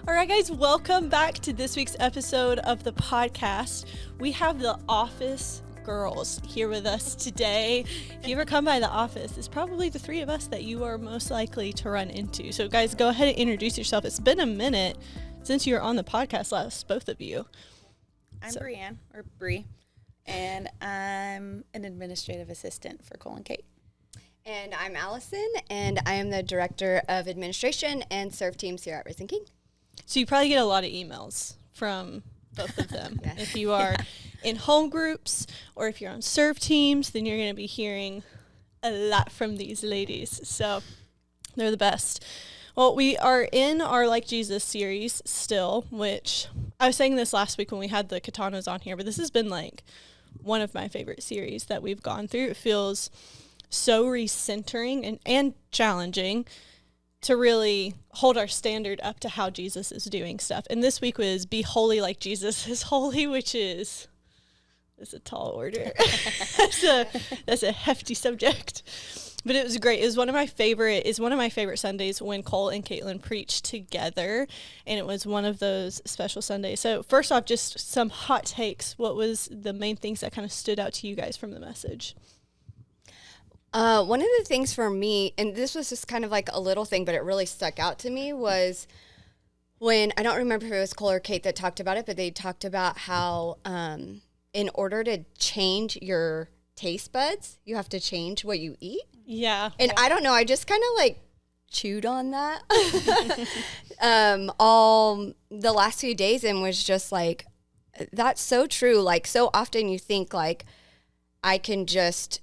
All right, guys, welcome back to this week's episode of the podcast. We have the Office girls here with us today. If you ever come by the office, it's probably the three of us that you are most likely to run into. So, guys, go ahead and introduce yourself. It's been a minute since you were on the podcast last, both of you. I'm Brianne, or Bree, and I'm an administrative assistant for Cole and Kate. And I'm Allison, and I am the Director of Administration and Serve Teams here at Risen King. So you probably get a lot of emails from both of them. Yes. If you are in home groups or if you're on serve teams, then you're going to be hearing a lot from these ladies. So they're the best. Well, we are in our Like Jesus series still, which I was saying this last week when we had the Katanas on here, but this has been like one of my favorite series that we've gone through. It feels so recentering and challenging to really hold our standard up to how Jesus is doing stuff. And this week was Be Holy Like Jesus is Holy, which is a tall order. That's a hefty subject. But it was great. It was one of my favorite Sundays when Cole and Caitlin preached together, and it was one of those special Sundays. So first off, just some hot takes. What was the main things that kind of stood out to you guys from the message? One of the things for me, and this was just kind of like a little thing, but it really stuck out to me, was when, I don't remember if it was Cole or Kate that talked about it, but they talked about how in order to change your taste buds, you have to change what you eat. Yeah. And I don't know, I just kind of like chewed on that all the last few days and was just like, that's so true. Like, so often you think like, I can just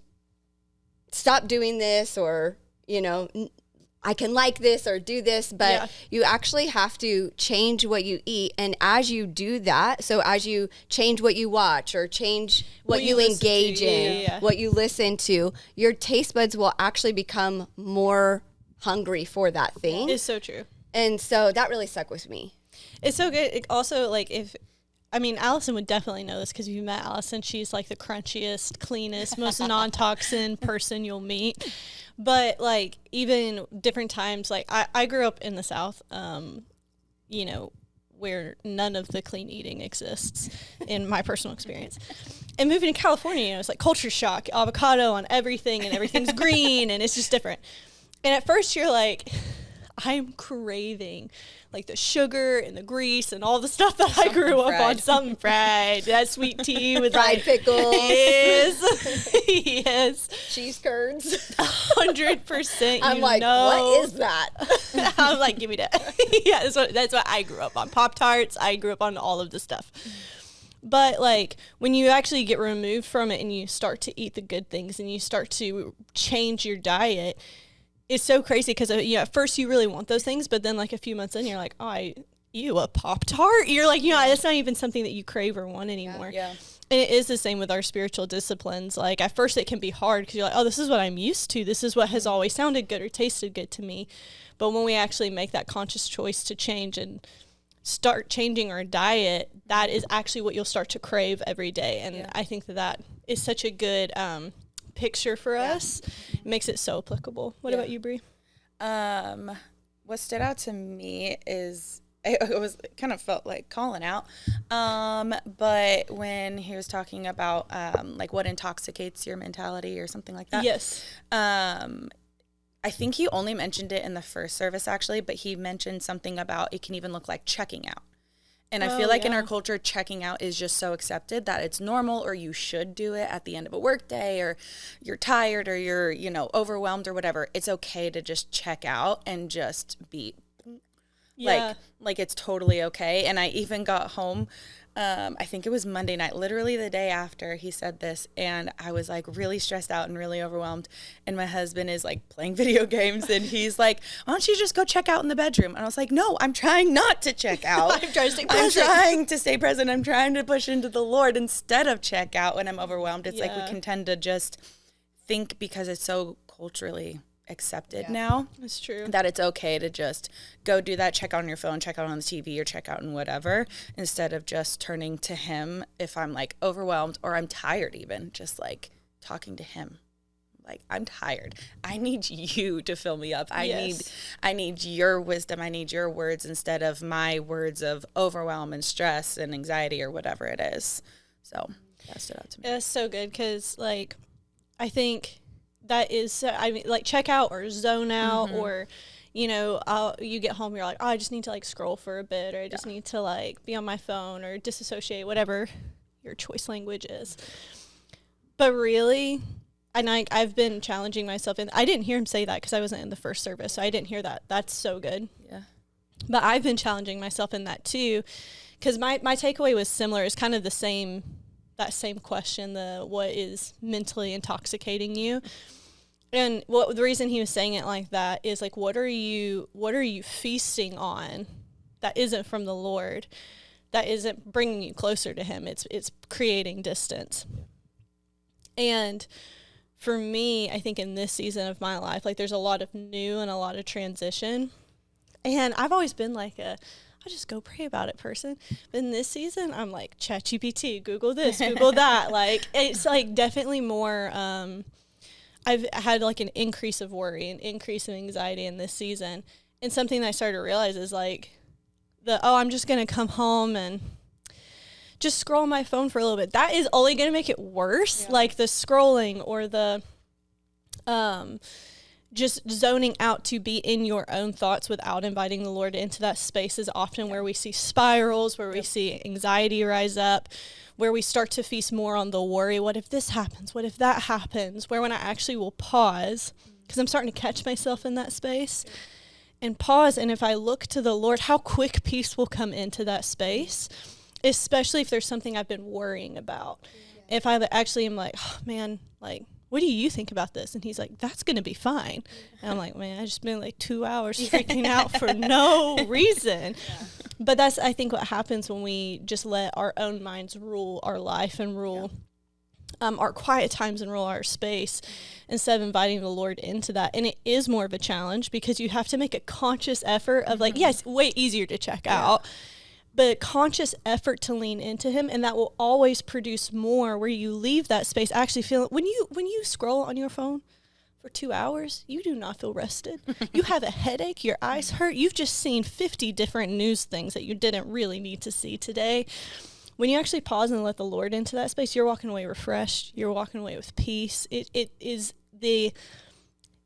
stop doing this, or, you know, I can like this or do this, but you actually have to change what you eat. And as you do that, so as you change what you watch or change what you engage in, what you listen to, your taste buds will actually become more hungry for that thing. It's so true. And so that really stuck with me. It's so good. It also, like, Allison would definitely know this because if you met Allison, she's like the crunchiest, cleanest, most non-toxin person you'll meet. But like even different times, like I grew up in the South, where none of the clean eating exists in my personal experience. And moving to California, it's like culture shock, avocado on everything and everything's green and it's just different. And at first you're like, I'm craving like the sugar and the grease and all the stuff that I grew up on. Something fried, that sweet tea with fried pickles. Yes. Cheese curds. 100%. I'm like, what is that? I'm like, give me that. Yeah, that's what I grew up on. Pop-Tarts. I grew up on all of the stuff. But like when you actually get removed from it and you start to eat the good things and you start to change your diet, it's so crazy because at first you really want those things, but then like a few months in, you're like, oh, a Pop-Tart? You're like, that's not even something that you crave or want anymore. Yeah. And it is the same with our spiritual disciplines. Like at first it can be hard because you're like, oh, this is what I'm used to. This is what has always sounded good or tasted good to me. But when we actually make that conscious choice to change and start changing our diet, that is actually what you'll start to crave every day. And I think that is such a good picture for us. It makes it so applicable. What about you, Bree? What stood out to me is it kind of felt like calling out, but when he was talking about like what intoxicates your mentality or something like that. Yes. I think he only mentioned it in the first service actually, but he mentioned something about it can even look like checking out. And I feel like in our culture, checking out is just so accepted that it's normal, or you should do it at the end of a work day, or you're tired, or you're, overwhelmed or whatever. It's okay to just check out and just be like it's totally okay. And I even got home, I think it was Monday night, literally the day after he said this, and I was like really stressed out and really overwhelmed. And my husband is like playing video games and he's like, why don't you just go check out in the bedroom? And I was like, no, I'm trying not to check out. I'm trying to stay present. I'm trying to stay present. I'm trying to push into the Lord instead of check out when I'm overwhelmed. It's like we can tend to just think, because it's so culturally accepted now. That's true. That it's okay to just go do that, check out on your phone, check out on the TV, or check out in whatever, instead of just turning to him if I'm like overwhelmed or I'm tired, even just like talking to him. Like, I'm tired. I need you to fill me up. I Yes. need your wisdom. I need your words instead of my words of overwhelm and stress and anxiety or whatever it is. So that stood out to me. That's so good because, like, I think that is, I mean, like, check out or zone out or, you know, you get home, you're like, oh, I just need to, like, scroll for a bit or I just need to, like, be on my phone or disassociate, whatever your choice language is. But really, and I've been challenging myself, and I didn't hear him say that because I wasn't in the first service, so I didn't hear that. That's so good. Yeah. But I've been challenging myself in that too, because my takeaway was similar. It's kind of the same, that same question, the what is mentally intoxicating you? And the reason he was saying it like that is like, what are you feasting on that isn't from the Lord, that isn't bringing you closer to him? It's creating distance. And for me, I think in this season of my life, like there's a lot of new and a lot of transition. And I've always been like I'll just go pray about it person. But in this season, I'm like, ChatGPT, Google this, Google that. Like, it's like definitely more, I've had like an increase of worry, an increase of anxiety in this season. And something that I started to realize is like I'm just going to come home and just scroll on my phone for a little bit. That is only going to make it worse. Yeah. Like the scrolling or the just zoning out to be in your own thoughts without inviting the Lord into that space is often where we see spirals, where we see anxiety rise up, where we start to feast more on the worry. What if this happens? What if that happens? Where when I actually will pause, because I'm starting to catch myself in that space, and pause. And if I look to the Lord, how quick peace will come into that space, especially if there's something I've been worrying about. Yeah. If I actually am like, oh, man, like, what do you think about this? And he's like, that's going to be fine. And I'm like, man, I just been like 2 hours freaking out for no reason. Yeah. But that's, I think, what happens when we just let our own minds rule our life and rule our quiet times and rule our space instead of inviting the Lord into that. And it is more of a challenge because you have to make a conscious effort of like, yes, way easier to check out, but a conscious effort to lean into him, and that will always produce more where you leave that space actually feeling, when you scroll on your phone for 2 hours, you do not feel rested. You have a headache, your eyes hurt, you've just seen 50 different news things that you didn't really need to see today. When you actually pause and let the Lord into that space, you're walking away refreshed, you're walking away with peace. It is the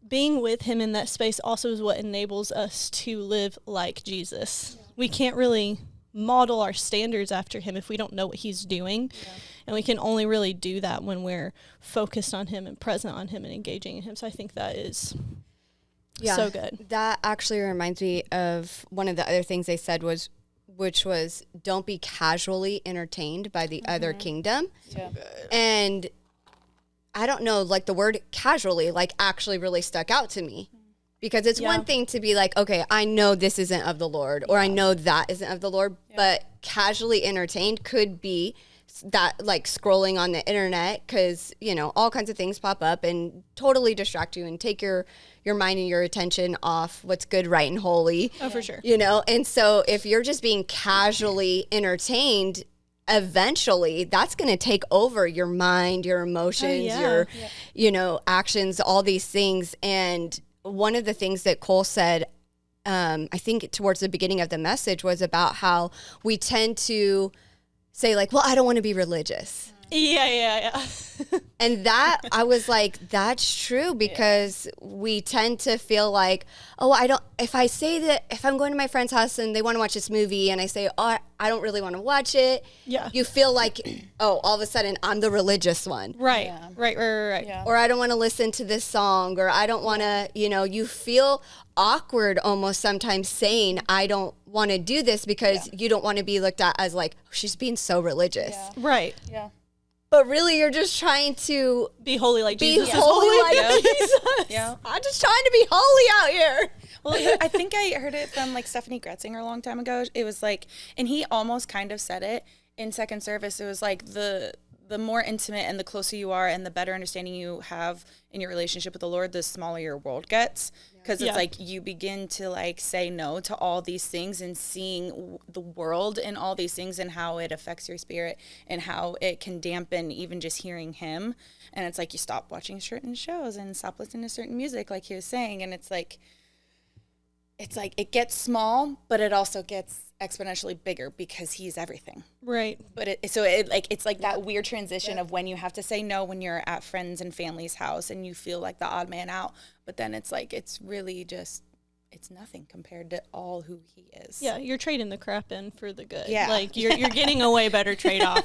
being with him in that space also is what enables us to live like Jesus. Yeah. We can't really model our standards after him if we don't know what he's doing. Yeah. And we can only really do that when we're focused on him and present on him and engaging in him. So I think that is so good. That actually reminds me of one of the other things they said which was don't be casually entertained by the other kingdom. Yeah. And I don't know, like the word casually like actually really stuck out to me. Because it's one thing to be like, okay, I know this isn't of the Lord, or I know that isn't of the Lord, but casually entertained could be that like scrolling on the internet because, you know, all kinds of things pop up and totally distract you and take your mind and your attention off what's good, right, and holy. Oh, for sure. You know, and so if you're just being casually entertained, eventually that's going to take over your mind, your emotions, your, you know, actions, all these things. And one of the things that Cole said, I think towards the beginning of the message, was about how we tend to say like, well, I don't want to be religious. Yeah. And that, I was like, that's true, because we tend to feel like, oh, if I say that, if I'm going to my friend's house and they want to watch this movie and I say, oh, I don't really want to watch it. Yeah. You feel like, oh, all of a sudden I'm the religious one. Right. Yeah. Right. Yeah. Or I don't want to listen to this song, or I don't want to, you know, you feel awkward almost sometimes saying, I don't want to do this because you don't want to be looked at as like, oh, she's being so religious. Yeah. Right. Yeah. But really, you're just trying to be holy like Jesus. Be holy like Jesus. Yeah. I'm just trying to be holy out here. Well, I think I heard it from like Stephanie Gretzinger a long time ago. It was like, and he almost kind of said it in second service. It was like the more intimate and the closer you are and the better understanding you have in your relationship with the Lord, the smaller your world gets. Yeah. Because it's like you begin to like say no to all these things and seeing the world and all these things and how it affects your spirit and how it can dampen even just hearing him. And it's like you stop watching certain shows and stop listening to certain music, like he was saying. And it's like it gets small, but it also gets exponentially bigger because he's everything. Right. But it's like that weird transition of when you have to say no when you're at friends and family's house and you feel like the odd man out, but then it's like it's really just it's nothing compared to all who he is. Yeah, you're trading the crap in for the good. Yeah. Like you're getting a way better trade-off.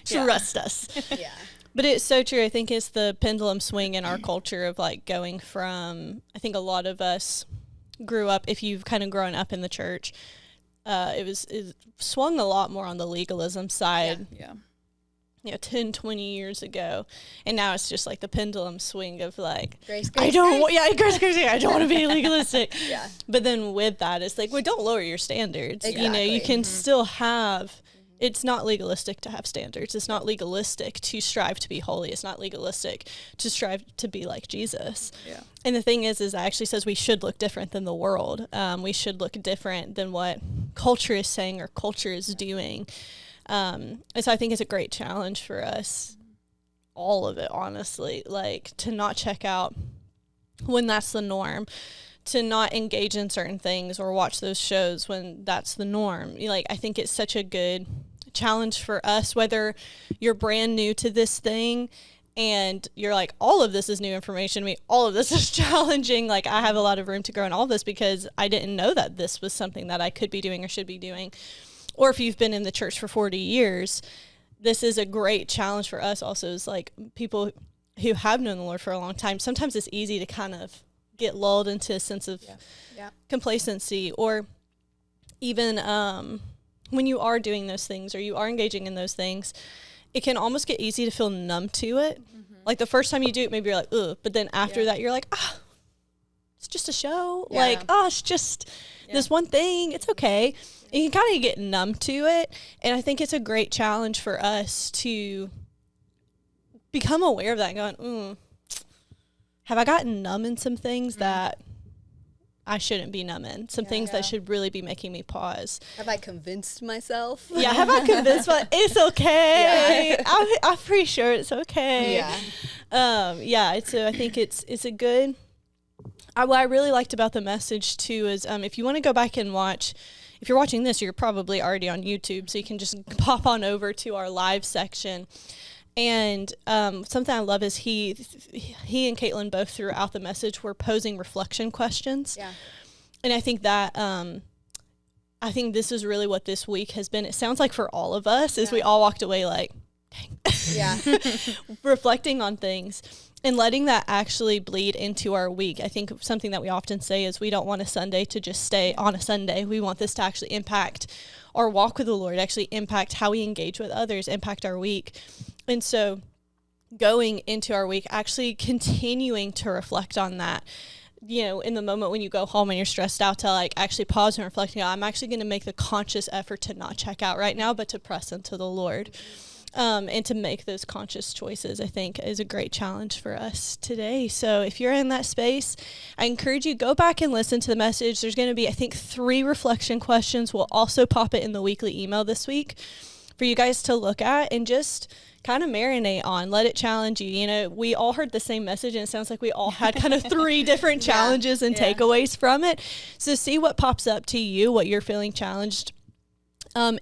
Trust us. Yeah. But it's so true. I think it's the pendulum swing in our culture of like going from, I think a lot of us grew up, if you've kind of grown up in the church, it swung a lot more on the legalism side. Yeah. 10, 20 years ago. And now it's just like the pendulum swing of like, Grace, I don't want to be legalistic. Yeah. But then with that, it's like, well, don't lower your standards. Exactly. You know, you can still have, it's not legalistic to have standards. It's not legalistic to strive to be holy. It's not legalistic to strive to be like Jesus. Yeah. And the thing is it actually says we should look different than the world. We should look different than what culture is saying or culture is doing. And so I think it's a great challenge for us, all of it, honestly, like to not check out when that's the norm, to not engage in certain things or watch those shows when that's the norm. Like, I think it's such a good challenge for us, whether you're brand new to this thing and you're like, all of this is new information to me, all of this is challenging. Like, I have a lot of room to grow in all this because I didn't know that this was something that I could be doing or should be doing. Or if you've been in the church for 40 years, this is a great challenge for us also, is like people who have known the Lord for a long time. Sometimes it's easy to kind of get lulled into a sense of complacency, or even when you are doing those things or you are engaging in those things, it can almost get easy to feel numb to it. Mm-hmm. Like the first time you do it, maybe you're like, ugh, but then after that, you're like, it's just a show. Yeah. Like, it's just this one thing. It's okay. And you kind of get numb to it. And I think it's a great challenge for us to become aware of that and going, have I gotten numb in some things that I shouldn't be numb in? Some things that should really be making me pause. Have I convinced myself? Yeah, have I convinced myself? It's okay. Yeah. I'm pretty sure it's okay. Yeah. I think it's a good, what I really liked about the message too is if you want to go back and watch, if you're watching this, you're probably already on YouTube, so you can just pop on over to our live section. And something I love is he and Caitlin both throughout the message were posing reflection questions. Yeah. And I think that I think this is really what this week has been. It sounds like for all of us is we all walked away like, dang. Yeah. Reflecting on things and letting that actually bleed into our week. I think something that we often say is we don't want a Sunday to just stay on a Sunday. We want this to actually impact our walk with the Lord, actually impact how we engage with others, impact our week. And so going into our week, actually continuing to reflect on that, you know, in the moment when you go home and you're stressed out, to like actually pause and reflect, I'm actually going to make the conscious effort to not check out right now, but to press into the Lord. And to make those conscious choices, I think, is a great challenge for us today. So if you're in that space, I encourage you, go back and listen to the message. There's going to be, I think, 3 reflection questions. We'll also pop it in the weekly email this week for you guys to look at and just kind of marinate on. Let it challenge you. You know, we all heard the same message, and it sounds like we all had kind of 3 different challenges and takeaways from it. So see what pops up to you, what you're feeling challenged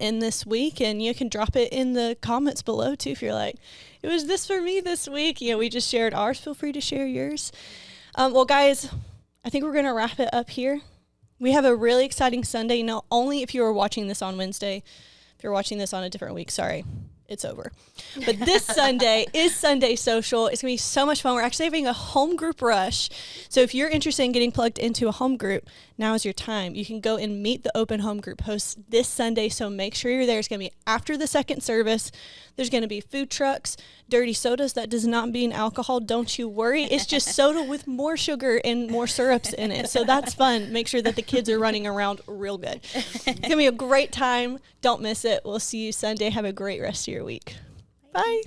in this week, and you can drop it in the comments below too if you're like, it was this for me this week. You know, we just shared ours. Feel free to share yours. Well, guys, I think we're going to wrap it up here. We have a really exciting Sunday. Not only if you are watching this on Wednesday, if you're watching this on a different week, sorry, it's over. But this Sunday is Sunday Social. It's going to be so much fun. We're actually having a home group rush. So if you're interested in getting plugged into a home group, now is your time. You can go and meet the open home group hosts this Sunday. So make sure you're there. It's going to be after the second service. There's going to be food trucks, dirty sodas. That does not mean alcohol. Don't you worry. It's just soda with more sugar and more syrups in it. So that's fun. Make sure that the kids are running around real good. It's going to be a great time. Don't miss it. We'll see you Sunday. Have a great rest of your week. Bye.